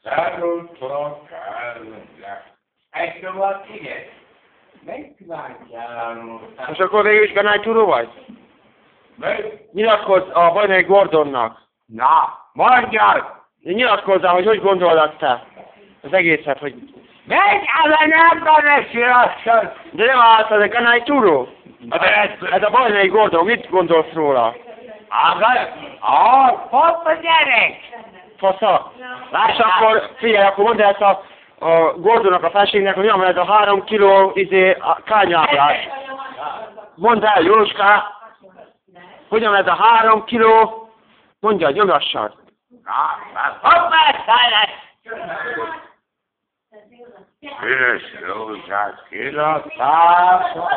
Szerútra kellene. Egy tovább, igen. És akkor végül is Ganály Túró vagy? Meg? Nyilatkozz a Bajnai Gordonnak. Na, mondjad! Nyilatkozzál, hogy hogy gondolod te az egészet, hogy... Megy ellenemben eső lassan! De nem állt ez a Ganály Túró? Ez a Bajnai Gordon, mit gondolsz róla? Hopp a gyerek! Fasza? És akkor, figyelj, akkor mondd el ezt a Gordonnak a felségnek, hogy mi ez a 3 kiló kányábrás. Mondd el, Jóska! Hogyan ez a 3 kiló? Mondja, nyomassad. Hoppá, szállás! Üres rózsát kiraktása.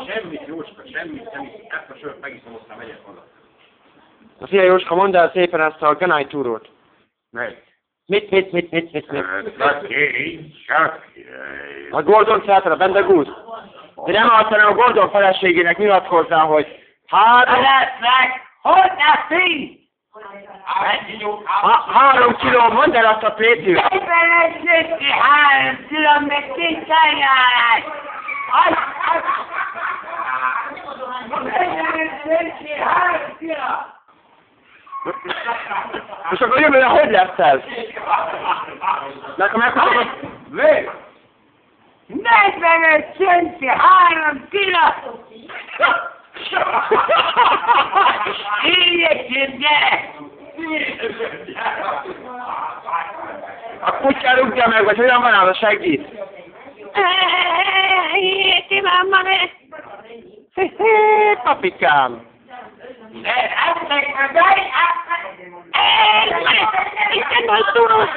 Semmit, Jóska, semmit. Ezt a sört megiszom, aztán megyek oda. Na figyelj, Jóska, mondd el szépen ezt a Ganály Túrót. Meg. Mit? Csak A Gordon szereted, a Bendegúz? De nem aztán a Gordon feleségének nyilatkozzál, hogy hát... Hogy a fi? 3 kiló, mondd el azt a plétűt! 3 kiló, meg 2 kányárás! És akkor jövőre hogy lesz ez? Nekem megkapom... 45 centi, 3 kiló! Írjék, gyere! A kutya rúgja meg, vagy hogyan van az a segít? Érti, mamma, Papikám! Isten nagy túros!